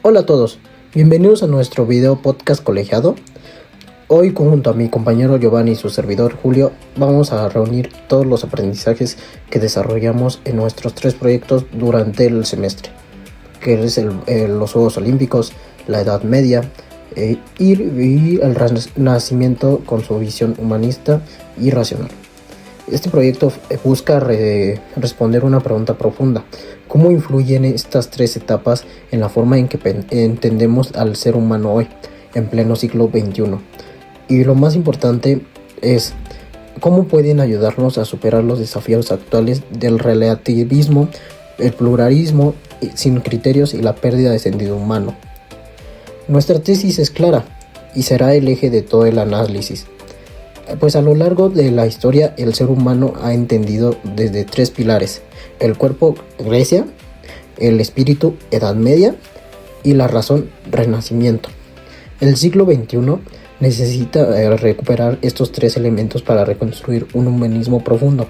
Hola a todos, bienvenidos a nuestro video podcast colegiado. Hoy junto a mi compañero Giovanni y su servidor Julio vamos a reunir todos los aprendizajes que desarrollamos en nuestros 3 proyectos durante el semestre, que es los Juegos Olímpicos, la Edad Media y el Renacimiento con su visión humanista y racional. Este proyecto busca responder una pregunta profunda: ¿cómo influyen estas 3 etapas en la forma en que entendemos al ser humano hoy, en pleno siglo XXI? Y lo más importante es cómo pueden ayudarnos a superar los desafíos actuales del relativismo, el pluralismo sin criterios y la pérdida de sentido humano. Nuestra tesis es clara y será el eje de todo el análisis. Pues a lo largo de la historia el ser humano ha entendido desde 3 pilares: el cuerpo, Grecia; el espíritu, Edad Media; y la razón, Renacimiento. El siglo XXI necesita recuperar estos 3 elementos para reconstruir un humanismo profundo,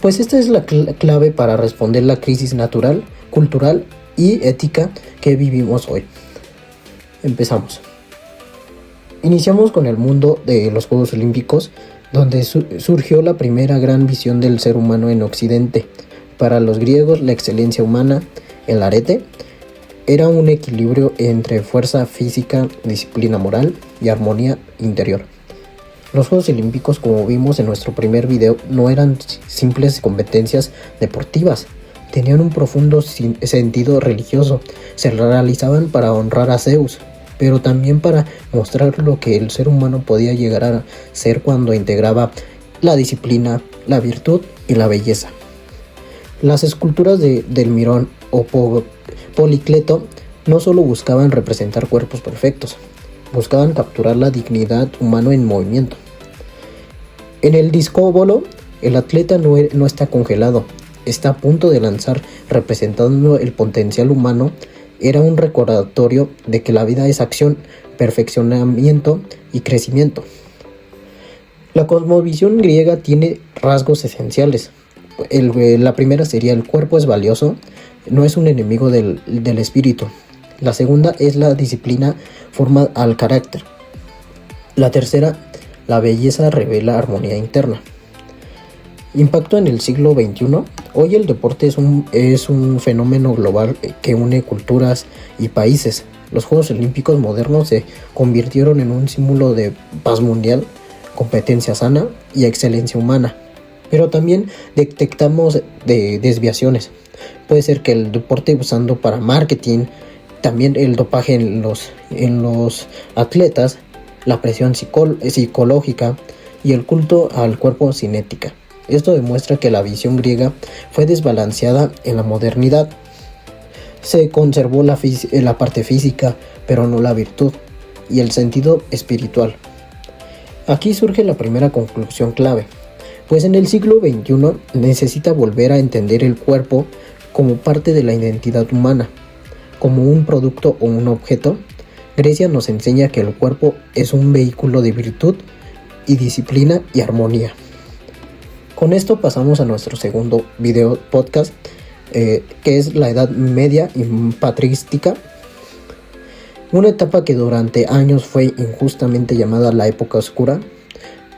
pues esta es la clave para responder la crisis natural, cultural y ética que vivimos hoy. Empezamos. Iniciamos con el mundo de los Juegos Olímpicos, donde surgió la primera gran visión del ser humano en Occidente. Para los griegos, la excelencia humana, el arete, era un equilibrio entre fuerza física, disciplina moral y armonía interior. Los Juegos Olímpicos, como vimos en nuestro primer video, no eran simples competencias deportivas, tenían un profundo sentido religioso. Se realizaban para honrar a Zeus, pero también para mostrar lo que el ser humano podía llegar a ser cuando integraba la disciplina, la virtud y la belleza. Las esculturas del Mirón o Policleto no solo buscaban representar cuerpos perfectos, buscaban capturar la dignidad humana en movimiento. En el discóbolo, el atleta no está congelado, está a punto de lanzar, representando el potencial humano. Era un recordatorio de que la vida es acción, perfeccionamiento y crecimiento. La cosmovisión griega tiene rasgos esenciales. La primera sería: el cuerpo es valioso, no es un enemigo del espíritu. La segunda es: la disciplina forma al carácter. La tercera: la belleza revela armonía interna. Impacto en el siglo XXI. Hoy el deporte es un fenómeno global que une culturas y países. Los Juegos Olímpicos modernos se convirtieron en un símbolo de paz mundial, competencia sana y excelencia humana. Pero también detectamos desviaciones. Puede ser que el deporte usando para marketing, también el dopaje en los atletas, la presión psicológica y el culto al cuerpo sin ética. Esto demuestra que la visión griega fue desbalanceada en la modernidad. Se conservó la parte física, pero no la virtud y el sentido espiritual. Aquí surge la primera conclusión clave, pues en el siglo XXI necesita volver a entender el cuerpo como parte de la identidad humana, como un producto o un objeto. Grecia nos enseña que el cuerpo es un vehículo de virtud y disciplina y armonía. Con esto pasamos a nuestro segundo video podcast, que es la Edad Media y patrística, una etapa que durante años fue injustamente llamada la época oscura,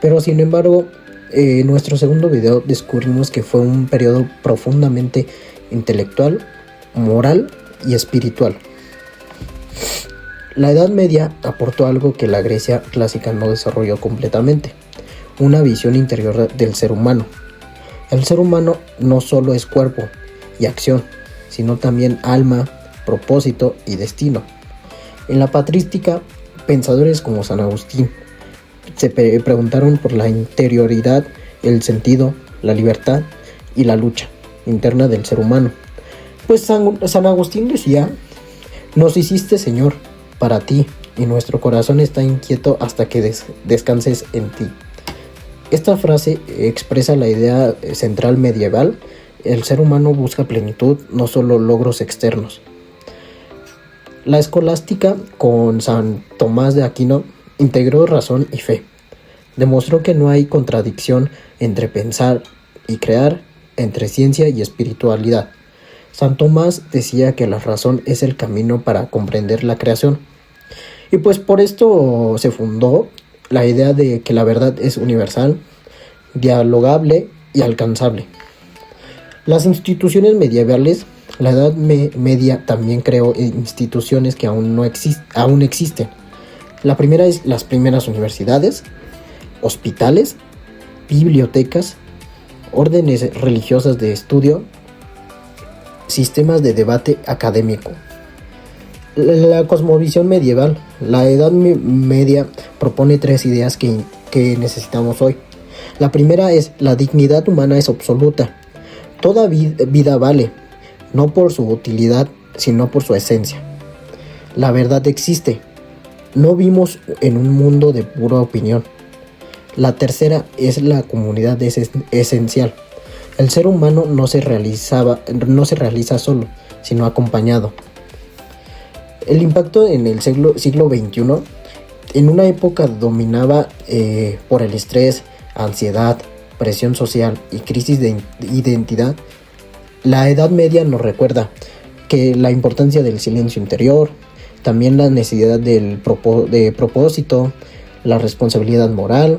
pero sin embargo en nuestro segundo video descubrimos que fue un periodo profundamente intelectual, moral y espiritual. La Edad Media aportó algo que la Grecia clásica no desarrolló completamente: una visión interior del ser humano. El ser humano no solo es cuerpo y acción, sino también alma, propósito y destino. En la patrística, pensadores como San Agustín se preguntaron por la interioridad, el sentido, la libertad y la lucha interna del ser humano. Pues San Agustín decía: nos hiciste, Señor, para ti, y nuestro corazón está inquieto hasta que descanses en ti. Esta frase expresa la idea central medieval: el ser humano busca plenitud, no solo logros externos. La escolástica, con San Tomás de Aquino, integró razón y fe. Demostró que no hay contradicción entre pensar y crear, entre ciencia y espiritualidad. San Tomás decía que la razón es el camino para comprender la creación. Y pues por esto se fundó la idea de que la verdad es universal, dialogable y alcanzable. Las instituciones medievales, la Edad Media también creó instituciones que aún existen. La primera es las primeras universidades, hospitales, bibliotecas, órdenes religiosas de estudio, sistemas de debate académico. La cosmovisión medieval, la Edad Media propone tres ideas que necesitamos hoy. La primera es: la dignidad humana es absoluta. Toda vida vale, no por su utilidad, sino por su esencia. La verdad existe. No vivimos en un mundo de pura opinión. La tercera es: la comunidad es esencial. El ser humano no se realiza solo, sino acompañado. El impacto en el siglo XXI, en una época dominada por el estrés, ansiedad, presión social y crisis de identidad, la Edad Media nos recuerda que la importancia del silencio interior, también la necesidad de propósito, la responsabilidad moral,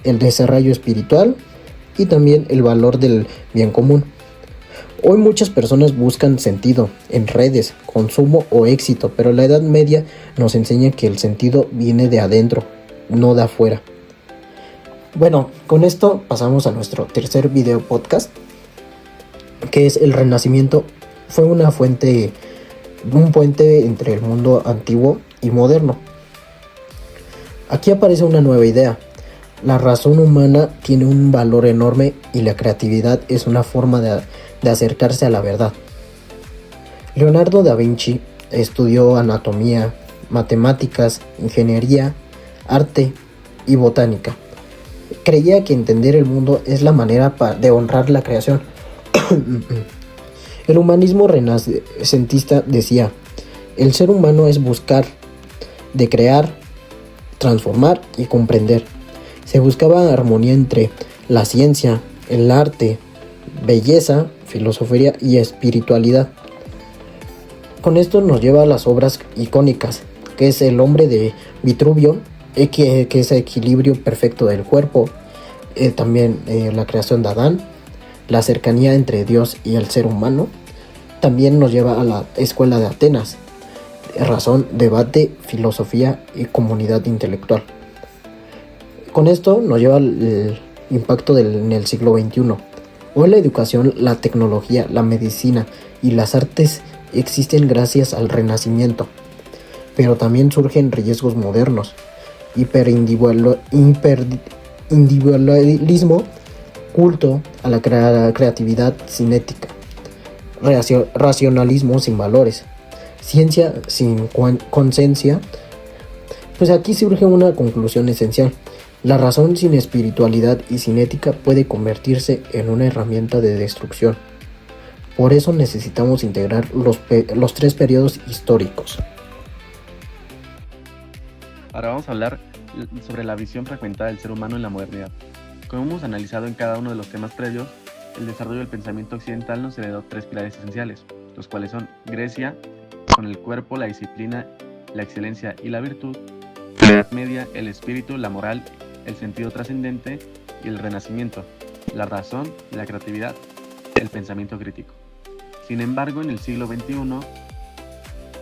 el desarrollo espiritual y también el valor del bien común. Hoy muchas personas buscan sentido en redes, consumo o éxito, pero la Edad Media nos enseña que el sentido viene de adentro, no de afuera. Bueno, con esto pasamos a nuestro tercer video podcast, que es el Renacimiento. Fue un puente entre el mundo antiguo y moderno. Aquí aparece una nueva idea. La razón humana tiene un valor enorme y la creatividad es una forma de acercarse a la verdad. Leonardo da Vinci estudió anatomía, matemáticas, ingeniería, arte y botánica. Creía que entender el mundo es la manera de honrar la creación. El humanismo renacentista decía: el ser humano es buscar, de crear, transformar y comprender. Se buscaba armonía entre la ciencia, el arte, belleza, filosofía y espiritualidad. Con esto nos lleva a las obras icónicas, que es El hombre de Vitruvio, que es el equilibrio perfecto del cuerpo, también la creación de Adán, la cercanía entre Dios y el ser humano. También nos lleva a la escuela de Atenas, razón, debate, filosofía y comunidad intelectual. Con esto nos lleva al impacto en el siglo XXI. Hoy la educación, la tecnología, la medicina y las artes existen gracias al Renacimiento, pero también surgen riesgos modernos: hiperindividualismo, culto a la creatividad sin ética, racionalismo sin valores, ciencia sin conciencia. Pues aquí surge una conclusión esencial: la razón sin espiritualidad y sin ética puede convertirse en una herramienta de destrucción. Por eso necesitamos integrar los tres periodos históricos. Ahora vamos a hablar sobre la visión fragmentada del ser humano en la modernidad. Como hemos analizado en cada uno de los temas previos, el desarrollo del pensamiento occidental nos heredó tres pilares esenciales, los cuales son Grecia, con el cuerpo, la disciplina, la excelencia y la virtud; la Edad Media, el espíritu, la moral, el sentido trascendente; y el Renacimiento, la razón, la creatividad, el pensamiento crítico. Sin embargo, en el siglo XXI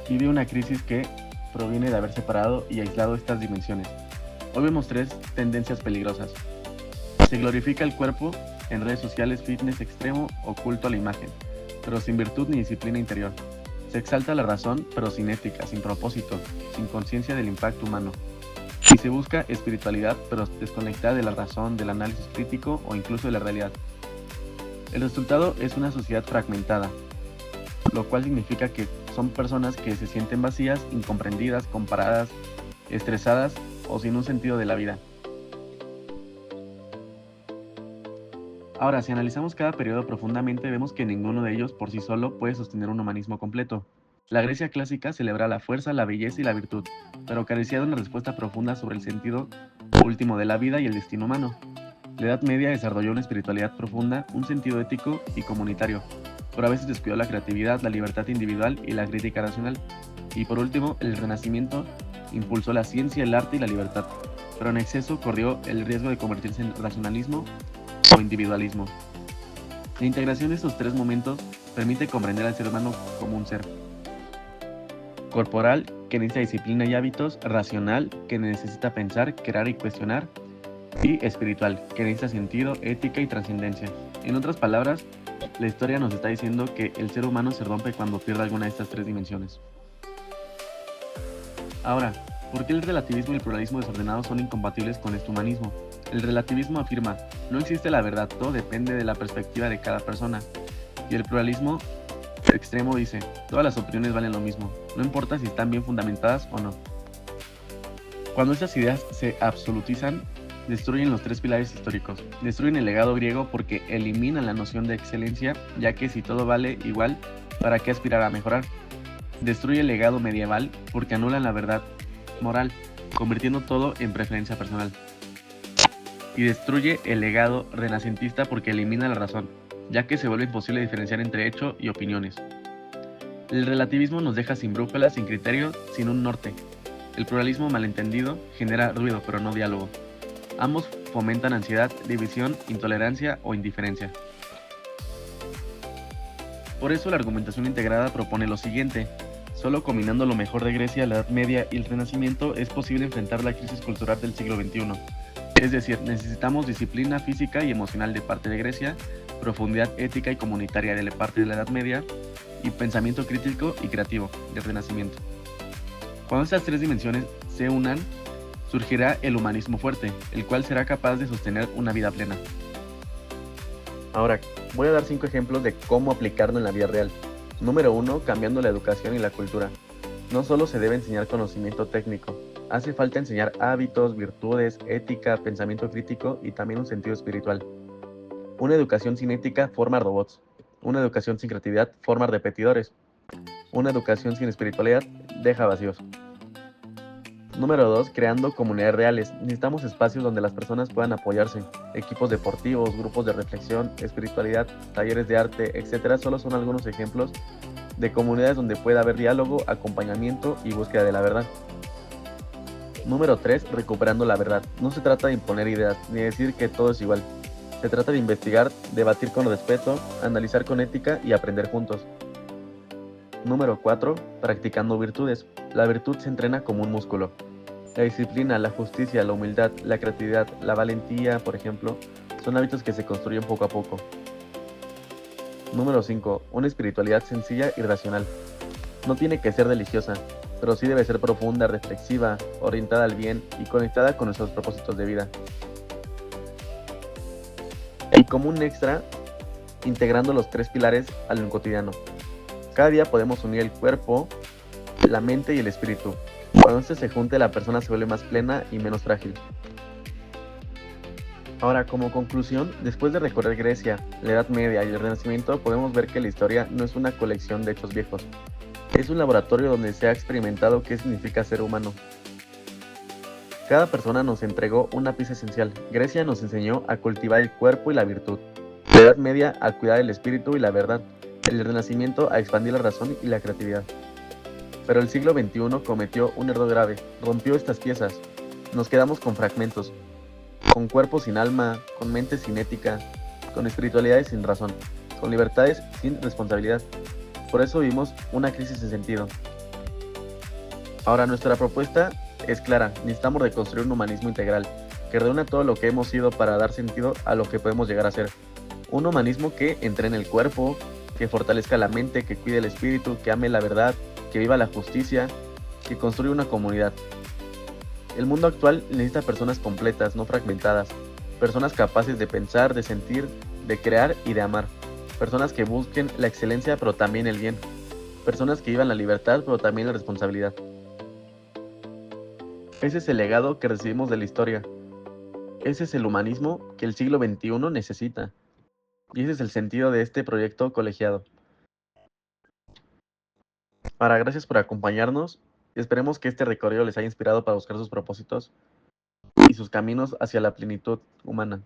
vive una crisis que proviene de haber separado y aislado estas dimensiones. Hoy vemos tres tendencias peligrosas. Se glorifica el cuerpo en redes sociales, fitness extremo o culto a la imagen, pero sin virtud ni disciplina interior. Se exalta la razón, pero sin ética, sin propósito, sin conciencia del impacto humano. Y se busca espiritualidad, pero desconectada de la razón, del análisis crítico o incluso de la realidad. El resultado es una sociedad fragmentada, lo cual significa que son personas que se sienten vacías, incomprendidas, comparadas, estresadas o sin un sentido de la vida. Ahora, si analizamos cada periodo profundamente, vemos que ninguno de ellos por sí solo puede sostener un humanismo completo. La Grecia clásica celebra la fuerza, la belleza y la virtud, pero carecía de una respuesta profunda sobre el sentido último de la vida y el destino humano. La Edad Media desarrolló una espiritualidad profunda, un sentido ético y comunitario, pero a veces descuidó la creatividad, la libertad individual y la crítica racional. Y por último, el Renacimiento impulsó la ciencia, el arte y la libertad, pero en exceso corrió el riesgo de convertirse en racionalismo o individualismo. La integración de estos tres momentos permite comprender al ser humano como un ser corporal, que necesita disciplina y hábitos; racional, que necesita pensar, crear y cuestionar; y espiritual, que necesita sentido, ética y trascendencia. En otras palabras, la historia nos está diciendo que el ser humano se rompe cuando pierde alguna de estas tres dimensiones. Ahora, ¿por qué el relativismo y el pluralismo desordenado son incompatibles con este humanismo? El relativismo afirma: no existe la verdad, todo depende de la perspectiva de cada persona. Y el pluralismo extremo dice: todas las opiniones valen lo mismo, no importa si están bien fundamentadas o no. Cuando estas ideas se absolutizan, destruyen los tres pilares históricos. Destruyen el legado griego porque eliminan la noción de excelencia, ya que si todo vale igual, ¿para qué aspirar a mejorar? Destruye el legado medieval porque anulan la verdad moral, convirtiendo todo en preferencia personal. Y destruye el legado renacentista porque elimina la razón, ya que se vuelve imposible diferenciar entre hecho y opiniones. El relativismo nos deja sin brújula, sin criterio, sin un norte. El pluralismo malentendido genera ruido, pero no diálogo. Ambos fomentan ansiedad, división, intolerancia o indiferencia. Por eso la argumentación integrada propone lo siguiente: solo combinando lo mejor de Grecia, la Edad Media y el Renacimiento es posible enfrentar la crisis cultural del siglo XXI. Es decir, necesitamos disciplina física y emocional de parte de Grecia, profundidad ética y comunitaria de la parte de la Edad Media, y pensamiento crítico y creativo del Renacimiento. Cuando estas tres dimensiones se unan, surgirá el humanismo fuerte, el cual será capaz de sostener una vida plena. Ahora, voy a dar 5 ejemplos de cómo aplicarlo en la vida real. Número 1. Cambiando la educación y la cultura. No solo se debe enseñar conocimiento técnico, hace falta enseñar hábitos, virtudes, ética, pensamiento crítico y también un sentido espiritual. Una educación sin ética forma robots. Una educación sin creatividad forma repetidores. Una educación sin espiritualidad deja vacíos. Número 2. Creando comunidades reales. Necesitamos espacios donde las personas puedan apoyarse. Equipos deportivos, grupos de reflexión, espiritualidad, talleres de arte, etc. Solo son algunos ejemplos de comunidades donde pueda haber diálogo, acompañamiento y búsqueda de la verdad. Número 3. Recuperando la verdad. No se trata de imponer ideas, ni decir que todo es igual. Se trata de investigar, debatir con respeto, analizar con ética y aprender juntos. Número 4. Practicando virtudes. La virtud se entrena como un músculo. La disciplina, la justicia, la humildad, la creatividad, la valentía, por ejemplo, son hábitos que se construyen poco a poco. Número 5. Una espiritualidad sencilla y racional. No tiene que ser religiosa, pero sí debe ser profunda, reflexiva, orientada al bien y conectada con nuestros propósitos de vida. Y como un extra, integrando los tres pilares al cotidiano. Cada día podemos unir el cuerpo, la mente y el espíritu. Cuando este se junte, la persona se vuelve más plena y menos frágil. Ahora, como conclusión, después de recorrer Grecia, la Edad Media y el Renacimiento, podemos ver que la historia no es una colección de hechos viejos. Es un laboratorio donde se ha experimentado qué significa ser humano. Cada persona nos entregó una pieza esencial. Grecia nos enseñó a cultivar el cuerpo y la virtud. La Edad Media a cuidar el espíritu y la verdad. El Renacimiento a expandir la razón y la creatividad. Pero el siglo XXI cometió un error grave, rompió estas piezas. Nos quedamos con fragmentos, con cuerpos sin alma, con mentes sin ética, con espiritualidades sin razón, con libertades sin responsabilidad. Por eso vivimos una crisis de sentido. Ahora, nuestra propuesta es clara: necesitamos reconstruir un humanismo integral, que reúna todo lo que hemos sido para dar sentido a lo que podemos llegar a ser. Un humanismo que entrene el cuerpo, que fortalezca la mente, que cuide el espíritu, que ame la verdad, que viva la justicia, que construya una comunidad. El mundo actual necesita personas completas, no fragmentadas, personas capaces de pensar, de sentir, de crear y de amar, personas que busquen la excelencia pero también el bien, personas que vivan la libertad pero también la responsabilidad. Ese es el legado que recibimos de la historia. Ese es el humanismo que el siglo XXI necesita. Y ese es el sentido de este proyecto colegiado. Ahora, gracias por acompañarnos. Esperemos que este recorrido les haya inspirado para buscar sus propósitos y sus caminos hacia la plenitud humana.